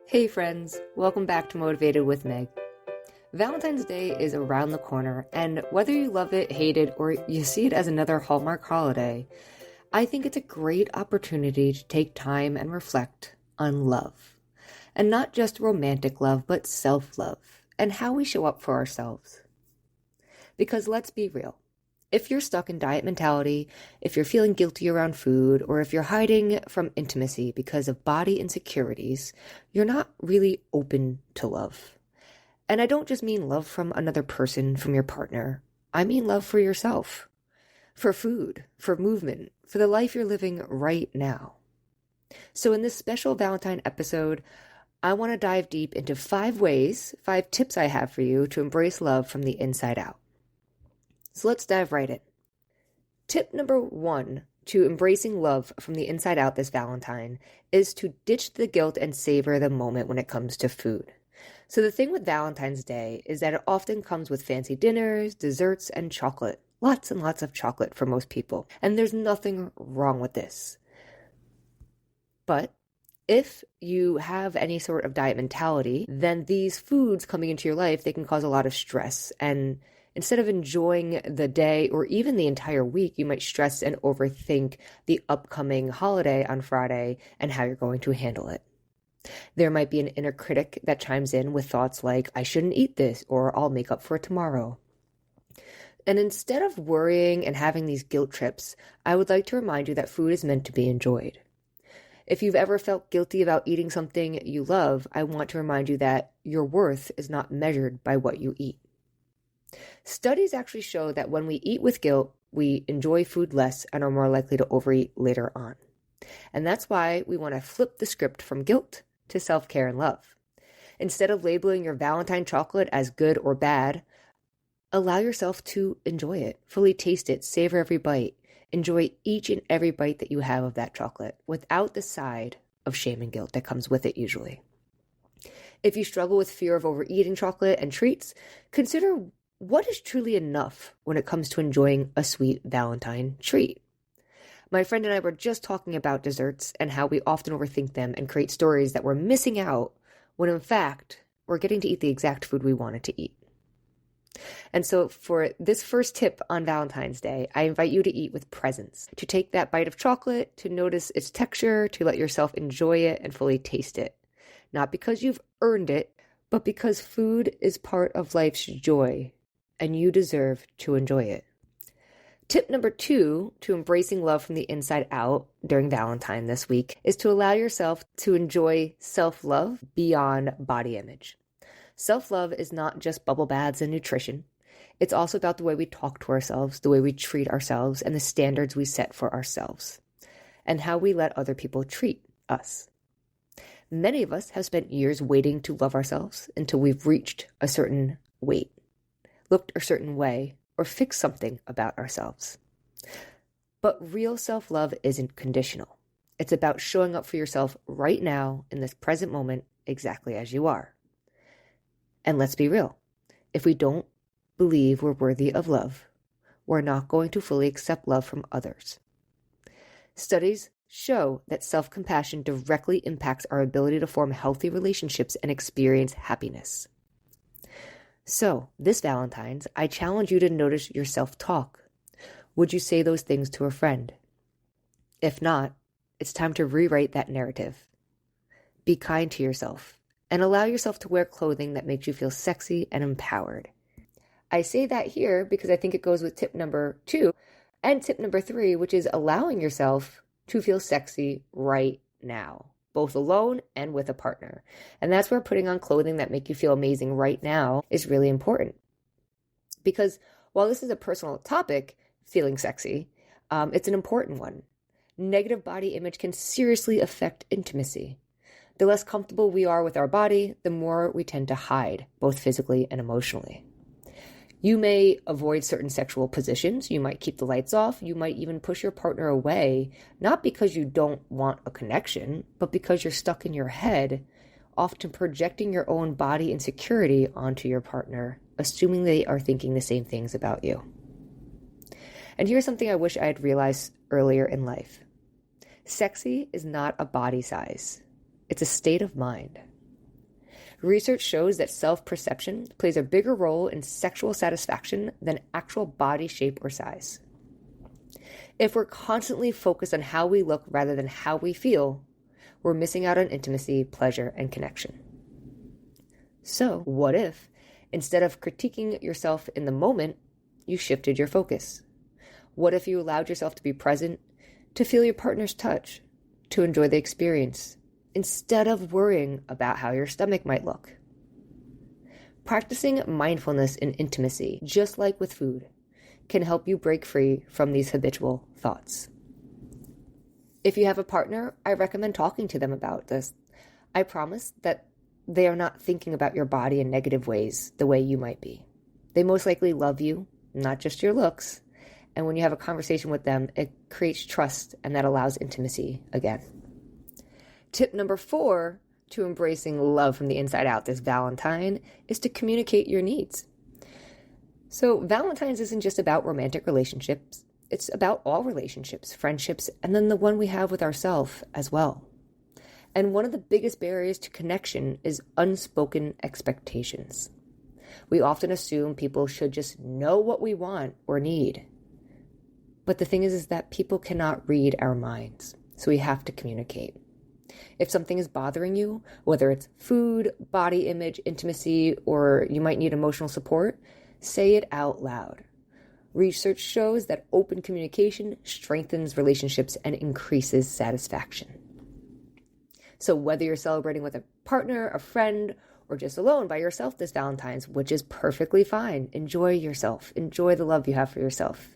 Hey friends, welcome back to Motivated with Meg. Valentine's Day is around the corner, and whether you love it, hate it, or you see it as another Hallmark holiday, I think it's a great opportunity to take time and reflect on love. And not just romantic love, but self-love, and how we show up for ourselves. Because let's be real. If you're stuck in diet mentality, if you're feeling guilty around food, or if you're hiding from intimacy because of body insecurities, you're not really open to love. And I don't just mean love from another person, from your partner. I mean love for yourself, for food, for movement, for the life you're living right now. So in this special Valentine episode, I want to dive deep into 5 tips I have for you to embrace love from the inside out. So let's dive right in. Tip number 1 to embracing love from the inside out this Valentine is to ditch the guilt and savor the moment when it comes to food. So the thing with Valentine's Day is that it often comes with fancy dinners, desserts, and chocolate. Lots and lots of chocolate for most people. And there's nothing wrong with this. But if you have any sort of diet mentality, then these foods coming into your life, they can cause a lot of stress. And instead of enjoying the day or even the entire week, you might stress and overthink the upcoming holiday on Friday and how you're going to handle it. There might be an inner critic that chimes in with thoughts like, I shouldn't eat this, or I'll make up for it tomorrow. And instead of worrying and having these guilt trips, I would like to remind you that food is meant to be enjoyed. If you've ever felt guilty about eating something you love, I want to remind you that your worth is not measured by what you eat. Studies actually show that when we eat with guilt, we enjoy food less and are more likely to overeat later on. And that's why we want to flip the script from guilt to self-care and love. Instead of labeling your Valentine chocolate as good or bad, allow yourself to enjoy it, fully taste it, savor every bite. Enjoy each and every bite that you have of that chocolate without the side of shame and guilt that comes with it usually. If you struggle with fear of overeating chocolate and treats, consider what is truly enough when it comes to enjoying a sweet Valentine treat. My friend and I were just talking about desserts and how we often overthink them and create stories that we're missing out when in fact we're getting to eat the exact food we wanted to eat. And so for this first tip on Valentine's Day, I invite you to eat with presence, to take that bite of chocolate, to notice its texture, to let yourself enjoy it and fully taste it. Not because you've earned it, but because food is part of life's joy and you deserve to enjoy it. Tip number 2 to embracing love from the inside out during Valentine this week is to allow yourself to enjoy self-love beyond body image. Self-love is not just bubble baths and nutrition. It's also about the way we talk to ourselves, the way we treat ourselves, and the standards we set for ourselves, and how we let other people treat us. Many of us have spent years waiting to love ourselves until we've reached a certain weight, looked a certain way, or fixed something about ourselves. But real self-love isn't conditional. It's about showing up for yourself right now in this present moment exactly as you are. And let's be real. If we don't believe we're worthy of love, we're not going to fully accept love from others. Studies show that self-compassion directly impacts our ability to form healthy relationships and experience happiness. So, this Valentine's, I challenge you to notice your self-talk. Would you say those things to a friend? If not, it's time to rewrite that narrative. Be kind to yourself and allow yourself to wear clothing that makes you feel sexy and empowered. I say that here because I think it goes with tip number 2 and tip number 3, which is allowing yourself to feel sexy right now, both alone and with a partner. And that's where putting on clothing that make you feel amazing right now is really important. Because while this is a personal topic, feeling sexy, it's an important one. Negative body image can seriously affect intimacy. The less comfortable we are with our body, the more we tend to hide, both physically and emotionally. You may avoid certain sexual positions, you might keep the lights off, you might even push your partner away, not because you don't want a connection, but because you're stuck in your head, often projecting your own body insecurity onto your partner, assuming they are thinking the same things about you. And here's something I wish I had realized earlier in life. Sexy is not a body size. It's a state of mind. Research shows that self-perception plays a bigger role in sexual satisfaction than actual body shape or size. If we're constantly focused on how we look rather than how we feel, we're missing out on intimacy, pleasure, and connection. So, what if, instead of critiquing yourself in the moment, you shifted your focus? What if you allowed yourself to be present, to feel your partner's touch, to enjoy the experience, instead of worrying about how your stomach might look? Practicing mindfulness in intimacy, just like with food, can help you break free from these habitual thoughts. If you have a partner, I recommend talking to them about this. I promise that they are not thinking about your body in negative ways the way you might be. They most likely love you, not just your looks. And when you have a conversation with them, it creates trust, and that allows intimacy again. Tip number 4 to embracing love from the inside out this Valentine is to communicate your needs. So Valentine's isn't just about romantic relationships. It's about all relationships, friendships, and then the one we have with ourselves as well. And one of the biggest barriers to connection is unspoken expectations. We often assume people should just know what we want or need. But the thing is that people cannot read our minds, so we have to communicate. If something is bothering you, whether it's food, body image, intimacy, or you might need emotional support, say it out loud. Research shows that open communication strengthens relationships and increases satisfaction. So whether you're celebrating with a partner, a friend, or just alone by yourself this Valentine's, which is perfectly fine, enjoy yourself. Enjoy the love you have for yourself.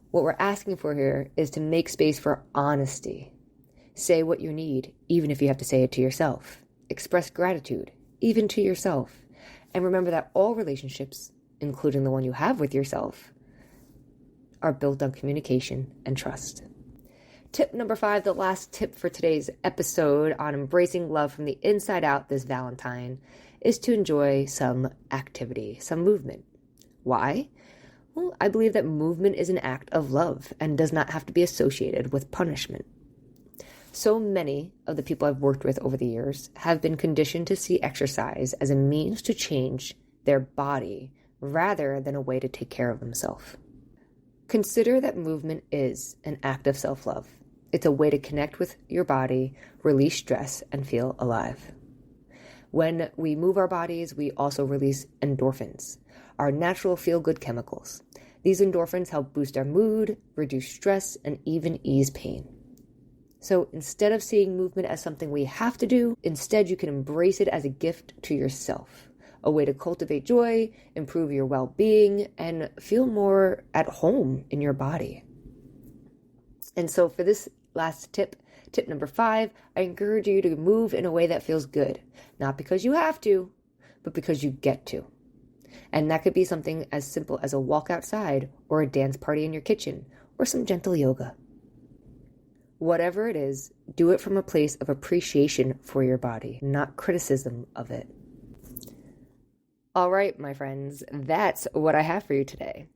What we're asking for here is to make space for honesty. Say what you need, even if you have to say it to yourself. Express gratitude, even to yourself. And remember that all relationships, including the one you have with yourself, are built on communication and trust. Tip number 5, the last tip for today's episode on embracing love from the inside out this Valentine, is to enjoy some activity, some movement. Why? Well, I believe that movement is an act of love and does not have to be associated with punishment. So many of the people I've worked with over the years have been conditioned to see exercise as a means to change their body rather than a way to take care of themselves. Consider that movement is an act of self-love. It's a way to connect with your body, release stress, and feel alive. When we move our bodies, we also release endorphins, our natural feel-good chemicals. These endorphins help boost our mood, reduce stress, and even ease pain. So instead of seeing movement as something we have to do, instead you can embrace it as a gift to yourself, a way to cultivate joy, improve your well-being, and feel more at home in your body. And so for this last tip number 5, I encourage you to move in a way that feels good, not because you have to, but because you get to. And that could be something as simple as a walk outside, or a dance party in your kitchen, or some gentle yoga. Whatever it is, do it from a place of appreciation for your body, not criticism of it. All right, my friends, that's what I have for you today.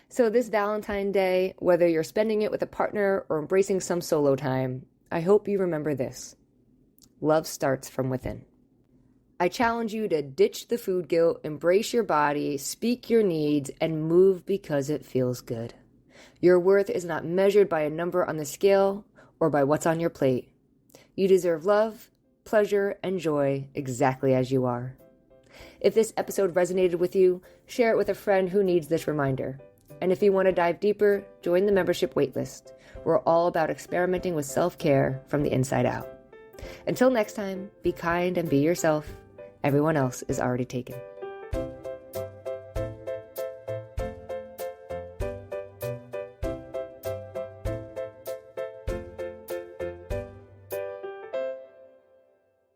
So this Valentine's Day, whether you're spending it with a partner or embracing some solo time, I hope you remember this. Love starts from within. I challenge you to ditch the food guilt, embrace your body, speak your needs, and move because it feels good. Your worth is not measured by a number on the scale or by what's on your plate. You deserve love, pleasure, and joy exactly as you are. If this episode resonated with you, share it with a friend who needs this reminder. And if you want to dive deeper, join the membership waitlist. We're all about experimenting with self-care from the inside out. Until next time, be kind and be yourself. Everyone else is already taken.